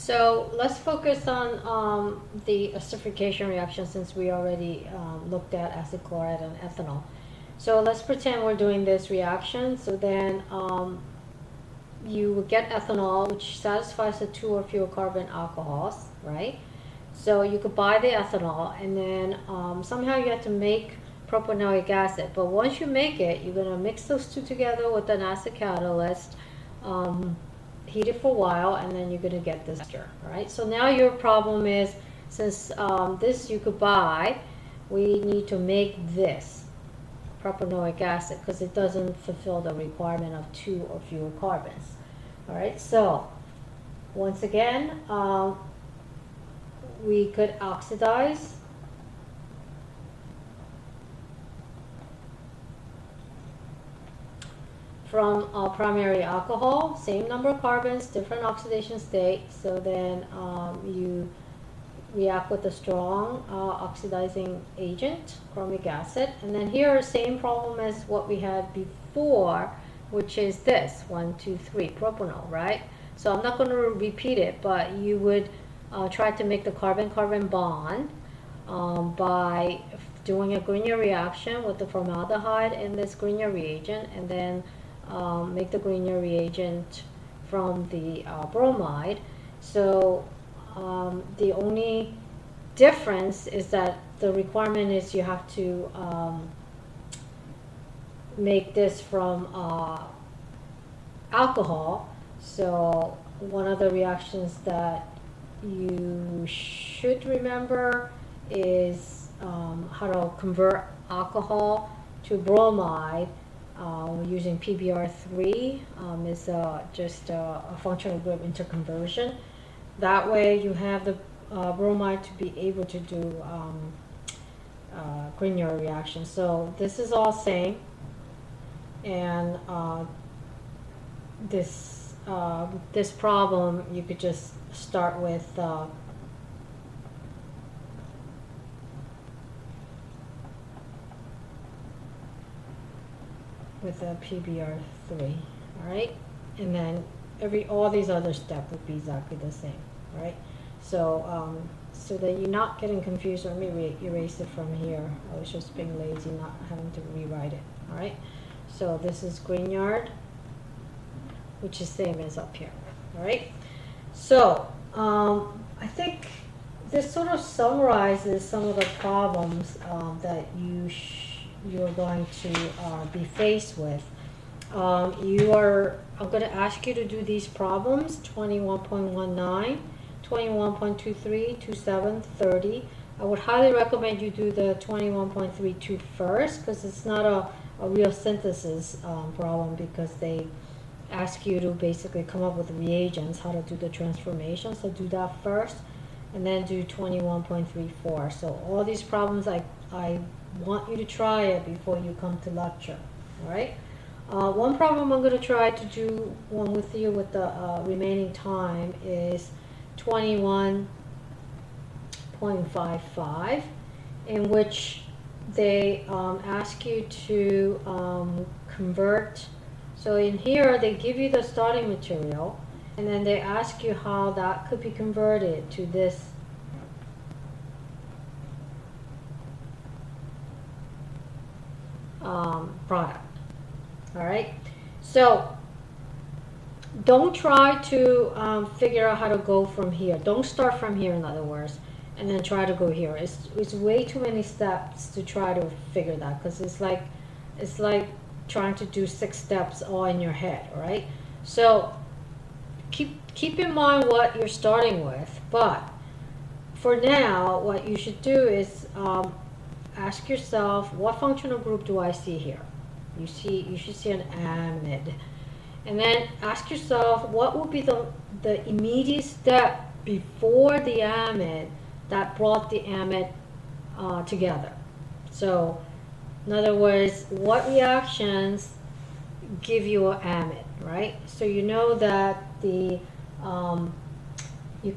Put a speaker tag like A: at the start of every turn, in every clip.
A: So let's focus on the acidification reaction since we already looked at acid chloride and ethanol. So let's pretend we're doing this reaction. So then you would get ethanol, which satisfies the 2 or fewer carbon alcohols, right? So you could buy the ethanol, and then somehow you have to make propanoic acid. But once you make it, you're going to mix those two together with an acid catalyst, heat it for a while, and then you're going to get this mixture, right? So now your problem is, since this you could buy, we need to make this propanoic acid because it doesn't fulfill the requirement of 2 or fewer carbons. All right, so once again, we could oxidize from our primary alcohol, same number of carbons, different oxidation state. So then you react with a strong oxidizing agent, chromic acid. And then here, same problem as what we had before, which is this, 1, 2, 3, propanol, right? So I'm not going to repeat it, but you would try to make the carbon-carbon bond by doing a Grignard reaction with the formaldehyde and this Grignard reagent, and then make the Grignard reagent from the bromide. So the only difference is that the requirement is you have to make this from alcohol. So one of the reactions that you should remember is how to convert alcohol to bromide using PBr3 is just a functional group interconversion. That way you have the bromide to be able to do Grignard reaction. So this is all same, and this problem you could just start with a PBr3, all right, and then all these other steps would be exactly the same, right? So so that you're not getting confused. Let me erase it from here. I was just being lazy, not having to rewrite it. All right. So this is Grignard, which is same as up here. All right. So I think this sort of summarizes some of the problems that you're going to be faced with. I'm going to ask you to do these problems: 21.19, 21.23, 27, 30. I would highly recommend you do the 21.32 first, because it's not a real synthesis problem, because they ask you to basically come up with reagents, how to do the transformation. So do that first, and then do 21.34. So all these problems, I want you to try it before you come to lecture. All right. One problem I'm going to try to do one with you with the remaining time is 21.55, in which they ask you to convert. So in here they give you the starting material, and then they ask you how that could be converted to this product. All right, so don't try to figure out how to go from here. Don't start from here, in other words, and then try to go here. It's way too many steps to try to figure that, because it's like trying to do 6 steps all in your head. All right, so keep in mind what you're starting with, but for now what you should do is ask yourself, what functional group do I see here? You should see an amide. And then ask yourself, what would be the immediate step before the amide that brought the amide together? So in other words, what reactions give you an amide, right? So you know that you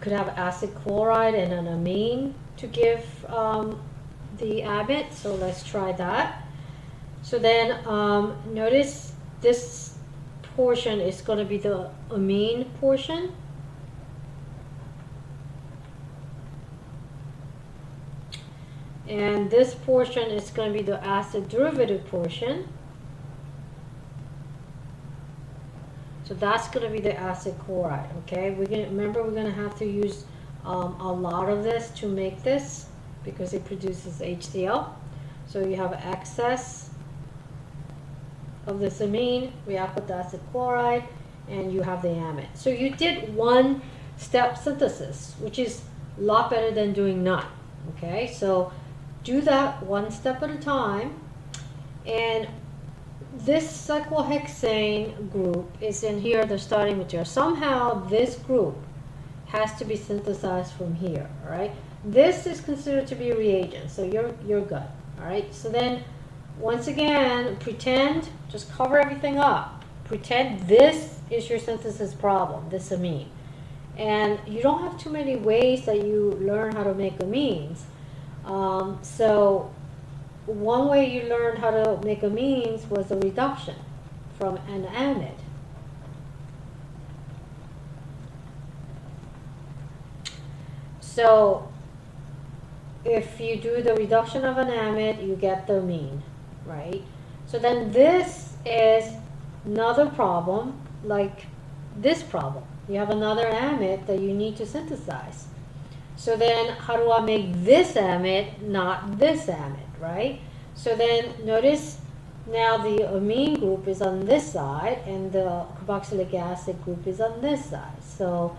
A: could have acid chloride and an amine to give the amide. So let's try that. So then notice this portion is going to be the amine portion. And this portion is going to be the acid derivative portion. So that's going to be the acid chloride, okay? Remember, we're going to have to use a lot of this to make this because it produces HCl. So you have excess of this amine, react with the acid chloride, and you have the amide. So you did one step synthesis, which is a lot better than doing none, okay? So do that one step at a time. And this cyclohexane group is in here, the starting material. Somehow this group has to be synthesized from here, all right? This is considered to be a reagent, so you're good, all right? So then, once again, pretend, just cover everything up. Pretend this is your synthesis problem, this amine. And you don't have too many ways that you learn how to make amines. So one way you learned how to make amines was a reduction from an amide. So if you do the reduction of an amide, you get the amine, right? So then this is another problem, like this problem. You have another amide that you need to synthesize. So then how do I make this amide, not this amide, right? So then notice now the amine group is on this side and the carboxylic acid group is on this side. So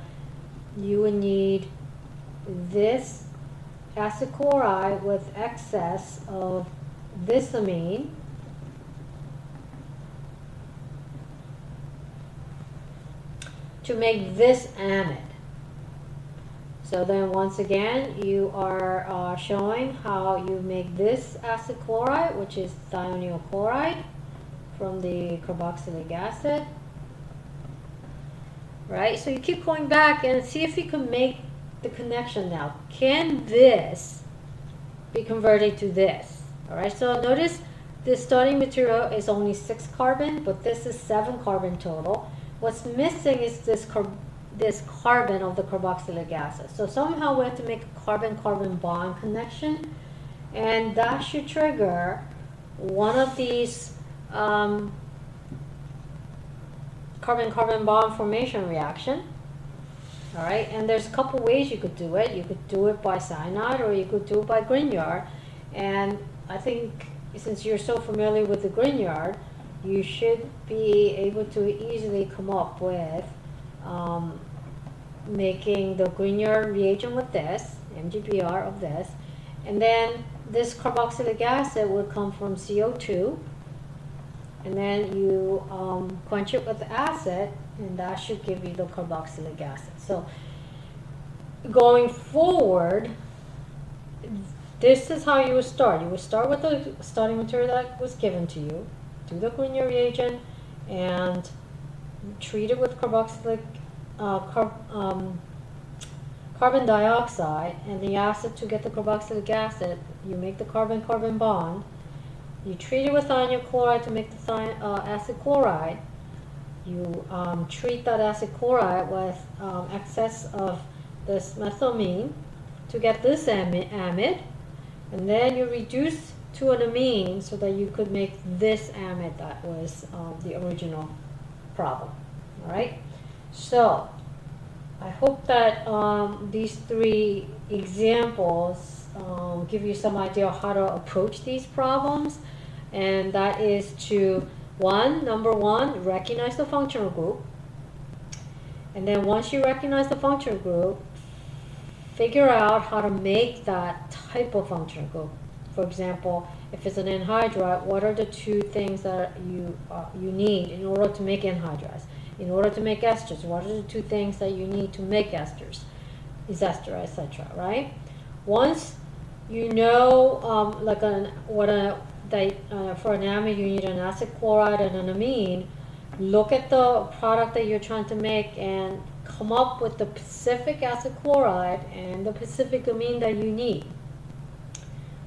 A: you would need this acid chloride with excess of this amine to make this amide. So then once again, you are showing how you make this acid chloride, which is thionyl chloride from the carboxylic acid. Right? So you keep going back and see if you can make the connection now. Can this be converted to this? All right, so notice this starting material is only 6 carbon, but this is 7 carbon total. What's missing is this carbon of the carboxylic acid. So somehow we have to make a carbon-carbon bond connection, and that should trigger one of these carbon-carbon bond formation reaction. All right, and there's a couple ways you could do it. You could do it by cyanide, or you could do it by Grignard. And I think since you're so familiar with the Grignard, you should be able to easily come up with making the Grignard reagent with this, MgBr of this, and then this carboxylic acid would come from CO2, and then you quench it with acid, and that should give you the carboxylic acid. So going forward, this is how you would start. You would start with the starting material that was given to you, do the Grignard reagent, and treat it with carboxylic carbon dioxide and the acid to get the carboxylic acid. You make the carbon-carbon bond. You treat it with thionyl chloride to make the acid chloride. You treat that acid chloride with excess of this methylamine to get this amide, and then you reduce to an amine so that you could make this amide that was the original problem. All right. So I hope that these 3 examples give you some idea of how to approach these problems, and that is to number one, recognize the functional group, and then once you recognize the functional group, figure out how to make that type of functional group. For example, if it's an anhydride, what are the 2 things that you need in order to make anhydrides? In order to make esters, what are the 2 things that you need to make esters, ester, etc. Right? Once you know, for an amide you need an acid chloride and an amine, look at the product that you're trying to make and come up with the specific acid chloride and the specific amine that you need.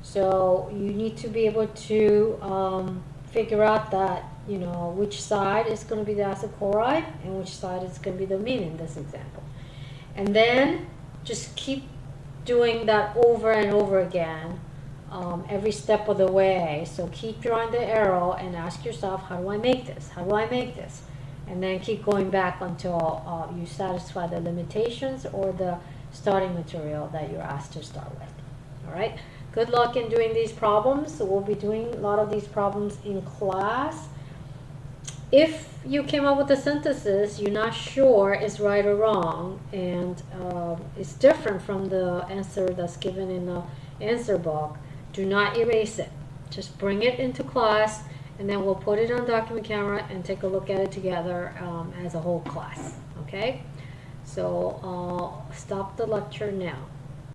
A: So you need to be able to figure out that, which side is going to be the acid chloride and which side is going to be the amine in this example. And then just keep doing that over and over again every step of the way. So keep drawing the arrow and ask yourself, how do I make this? How do I make this? And then keep going back until you satisfy the limitations or the starting material that you're asked to start with. All right. Good luck in doing these problems. So we'll be doing a lot of these problems in class. If you came up with a synthesis you're not sure is right or wrong, and it's different from the answer that's given in the answer book, do not erase it. Just bring it into class, and then we'll put it on document camera and take a look at it together as a whole class. Okay? So stop the lecture now.